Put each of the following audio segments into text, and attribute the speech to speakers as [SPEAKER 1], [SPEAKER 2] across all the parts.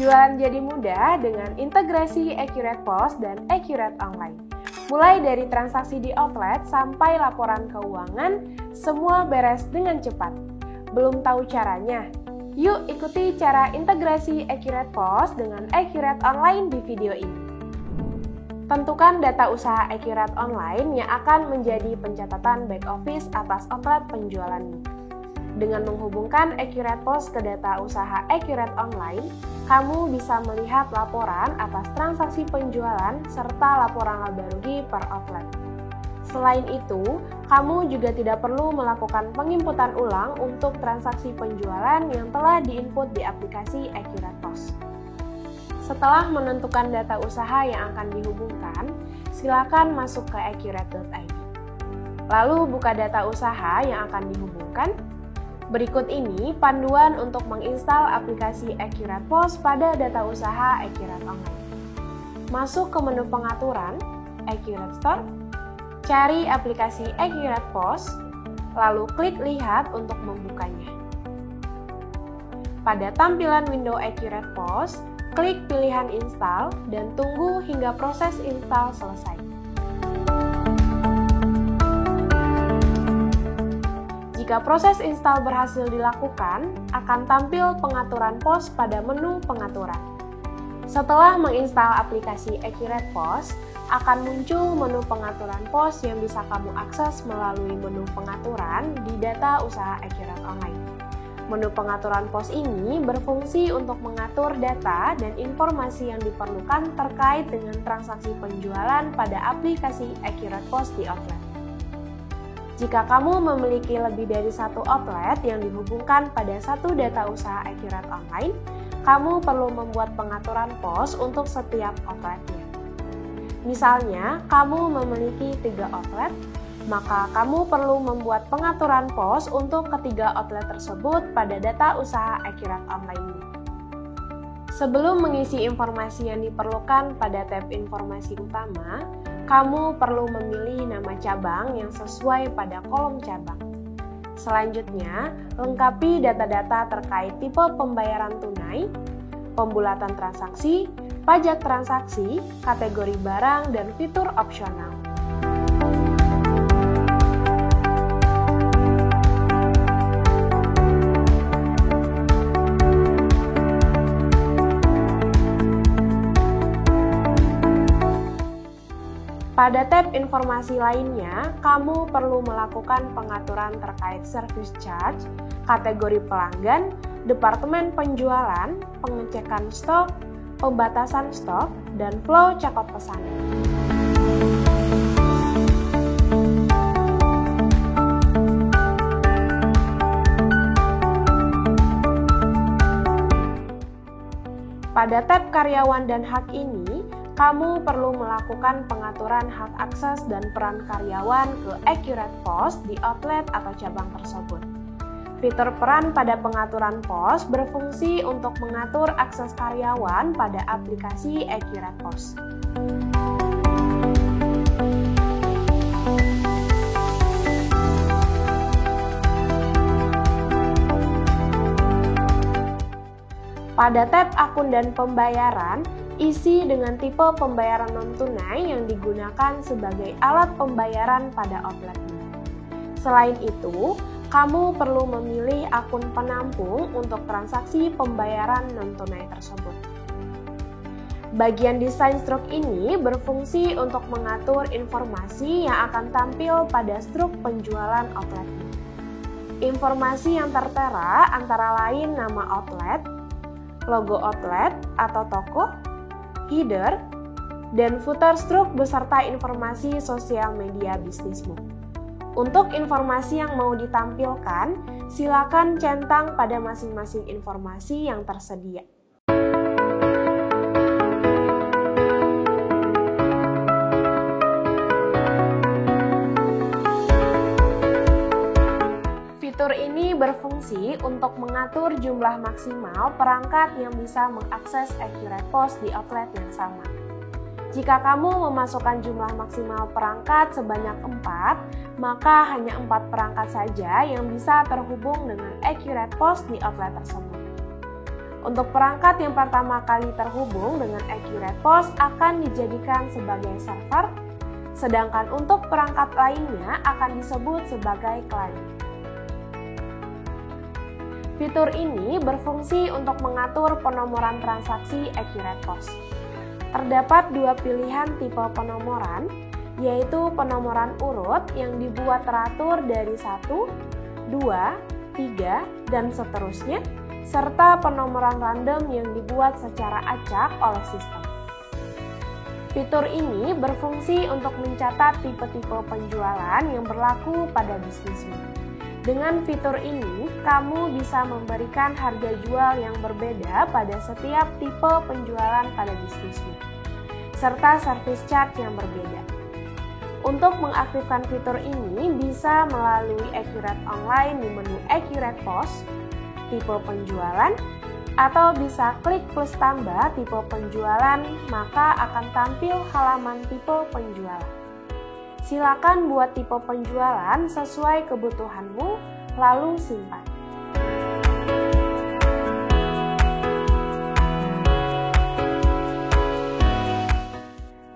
[SPEAKER 1] Berjualan jadi mudah dengan integrasi Accurate POS dan Accurate Online. Mulai dari transaksi di outlet sampai laporan keuangan, semua beres dengan cepat. Belum tahu caranya? Yuk ikuti cara integrasi Accurate POS dengan Accurate Online di video ini. Tentukan data usaha Accurate Online yang akan menjadi pencatatan back office atas outlet penjualanmu. Dengan menghubungkan Accurate POS ke data usaha Accurate Online, kamu bisa melihat laporan atas transaksi penjualan serta laporan laba rugi per outlet. Selain itu, kamu juga tidak perlu melakukan penginputan ulang untuk transaksi penjualan yang telah diinput di aplikasi Accurate POS. Setelah menentukan data usaha yang akan dihubungkan, silakan masuk ke accurate.id. Lalu buka data usaha yang akan dihubungkan. Berikut ini panduan untuk menginstal aplikasi Accurate POS pada data usaha Accurate Online. Masuk ke menu pengaturan, Accurate Store, cari aplikasi Accurate POS, lalu klik lihat untuk membukanya. Pada tampilan window Accurate POS, klik pilihan install dan tunggu hingga proses install selesai. Jika proses install berhasil dilakukan, akan tampil pengaturan POS pada menu pengaturan. Setelah menginstal aplikasi Accurate POS, akan muncul menu pengaturan POS yang bisa kamu akses melalui menu pengaturan di data usaha Accurate Online. Menu pengaturan POS ini berfungsi untuk mengatur data dan informasi yang diperlukan terkait dengan transaksi penjualan pada aplikasi Accurate POS di outlet. Jika kamu memiliki lebih dari satu outlet yang dihubungkan pada satu data usaha Accurate Online, kamu perlu membuat pengaturan POS untuk setiap outletnya. Misalnya, kamu memiliki 3 outlet, maka kamu perlu membuat pengaturan POS untuk ketiga outlet tersebut pada data usaha Accurate Online. Sebelum mengisi informasi yang diperlukan pada tab informasi utama, kamu perlu memilih nama cabang yang sesuai pada kolom cabang. Selanjutnya, lengkapi data-data terkait tipe pembayaran tunai, pembulatan transaksi, pajak transaksi, kategori barang, dan fitur opsional. Pada tab informasi lainnya, kamu perlu melakukan pengaturan terkait service charge, kategori pelanggan, departemen penjualan, pengecekan stok, pembatasan stok, dan flow cekot pesanan. Pada tab karyawan dan hak ini, kamu perlu melakukan pengaturan hak akses dan peran karyawan ke Accurate POS di outlet atau cabang tersebut. Fitur peran pada pengaturan POS berfungsi untuk mengatur akses karyawan pada aplikasi Accurate POS. Pada tab akun dan pembayaran, isi dengan tipe pembayaran non-tunai yang digunakan sebagai alat pembayaran pada outletnya. Selain itu, kamu perlu memilih akun penampung untuk transaksi pembayaran non-tunai tersebut. Bagian desain struk ini berfungsi untuk mengatur informasi yang akan tampil pada struk penjualan outletnya. Informasi yang tertera antara lain nama outlet, logo outlet atau toko, header, dan footer struk beserta informasi sosial media bisnismu. Untuk informasi yang mau ditampilkan, silakan centang pada masing-masing informasi yang tersedia. Fitur ini berfungsi untuk mengatur jumlah maksimal perangkat yang bisa mengakses Accurate POS di outlet yang sama. Jika kamu memasukkan jumlah maksimal perangkat sebanyak 4, maka hanya 4 perangkat saja yang bisa terhubung dengan Accurate POS di outlet tersebut. Untuk perangkat yang pertama kali terhubung dengan AccuratePOS akan dijadikan sebagai server, sedangkan untuk perangkat lainnya akan disebut sebagai client. Fitur ini berfungsi untuk mengatur penomoran transaksi AccuratePOS. Terdapat dua pilihan tipe penomoran, yaitu penomoran urut yang dibuat teratur dari 1, 2, 3, dan seterusnya, serta penomoran random yang dibuat secara acak oleh sistem. Fitur ini berfungsi untuk mencatat tipe-tipe penjualan yang berlaku pada bisnismu. Dengan fitur ini, kamu bisa memberikan harga jual yang berbeda pada setiap tipe penjualan pada bisnismu, serta service charge yang berbeda. Untuk mengaktifkan fitur ini bisa melalui Accurate Online di menu AccuratePOS, tipe penjualan, atau bisa klik plus tambah tipe penjualan, maka akan tampil halaman tipe penjualan. Silakan buat tipe penjualan sesuai kebutuhanmu, lalu simpan.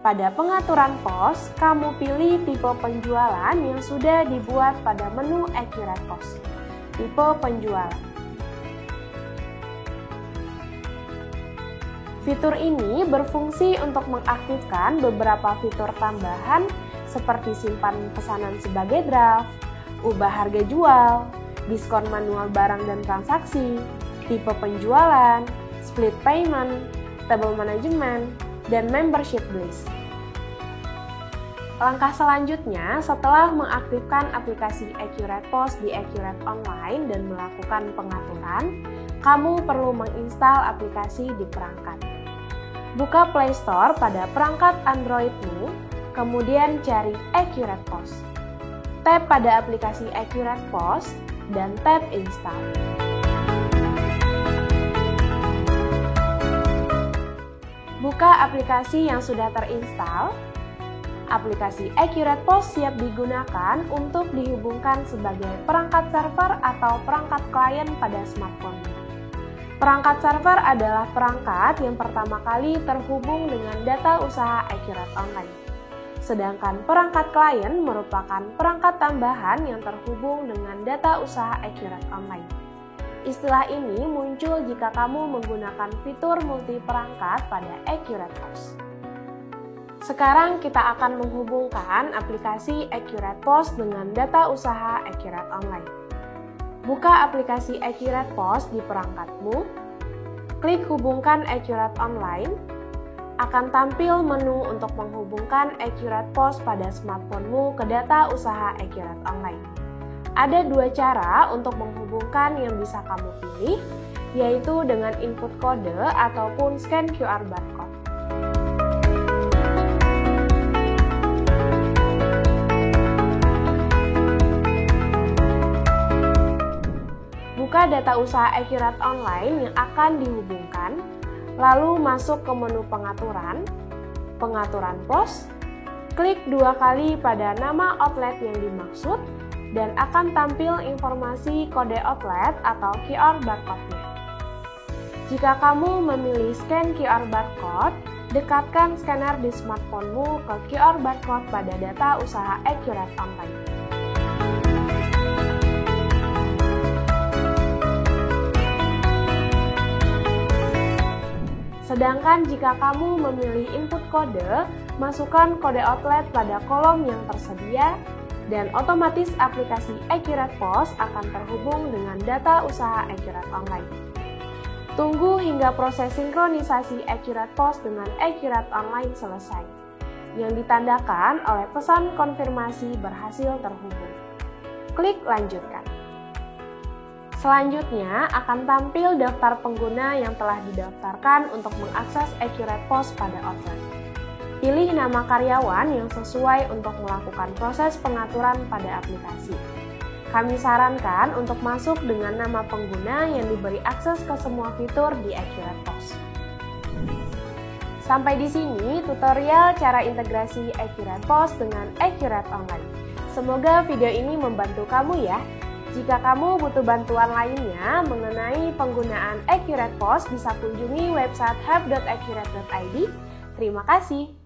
[SPEAKER 1] Pada pengaturan pos, kamu pilih tipe penjualan yang sudah dibuat pada menu AccuratePOS. Tipe penjualan. Fitur ini berfungsi untuk mengaktifkan beberapa fitur tambahan seperti simpan pesanan sebagai draft, ubah harga jual, diskon manual barang dan transaksi, tipe penjualan, split payment, table management, dan membership list. Langkah selanjutnya, setelah mengaktifkan aplikasi AccuratePOS di Accurate Online dan melakukan pengaturan, kamu perlu menginstal aplikasi di perangkat. Buka Play Store pada perangkat Androidmu, kemudian cari AccuratePOS. Tap pada aplikasi AccuratePOS dan tap Install. Buka aplikasi yang sudah terinstall. Aplikasi AccuratePOS siap digunakan untuk dihubungkan sebagai perangkat server atau perangkat klien pada smartphone. Perangkat server adalah perangkat yang pertama kali terhubung dengan data usaha Accurate Online. Sedangkan perangkat klien merupakan perangkat tambahan yang terhubung dengan data usaha Accurate Online. Istilah ini muncul jika kamu menggunakan fitur multi perangkat pada AccuratePOS. Sekarang kita akan menghubungkan aplikasi AccuratePOS dengan data usaha Accurate Online. Buka aplikasi AccuratePOS di perangkatmu, klik hubungkan Accurate Online, akan tampil menu untuk menghubungkan AccuratePOS pada smartphone-mu ke data usaha Accurate Online. Ada dua cara untuk menghubungkan yang bisa kamu pilih, yaitu dengan input kode ataupun scan QR barcode. Buka data usaha Accurate Online yang akan dihubungkan, lalu masuk ke menu pengaturan, pengaturan pos, klik dua kali pada nama outlet yang dimaksud, dan akan tampil informasi kode outlet atau QR barcode-nya. Jika kamu memilih scan QR barcode, dekatkan scanner di smartphone-mu ke QR barcode pada data usaha Accurate Online. Sedangkan jika kamu memilih input kode, masukkan kode outlet pada kolom yang tersedia, dan otomatis aplikasi AccuratePOS akan terhubung dengan data usaha Accurate Online. Tunggu hingga proses sinkronisasi AccuratePOS dengan Accurate Online selesai, yang ditandakan oleh pesan konfirmasi berhasil terhubung. Klik lanjutkan. Selanjutnya akan tampil daftar pengguna yang telah didaftarkan untuk mengakses AccuratePOS pada outlet. Pilih nama karyawan yang sesuai untuk melakukan proses pengaturan pada aplikasi. Kami sarankan untuk masuk dengan nama pengguna yang diberi akses ke semua fitur di AccuratePOS. Sampai di sini tutorial cara integrasi AccuratePOS dengan Accurate Online. Semoga video ini membantu kamu ya. Jika kamu butuh bantuan lainnya mengenai penggunaan AccuratePOS, bisa kunjungi website help.accurate.id. Terima kasih.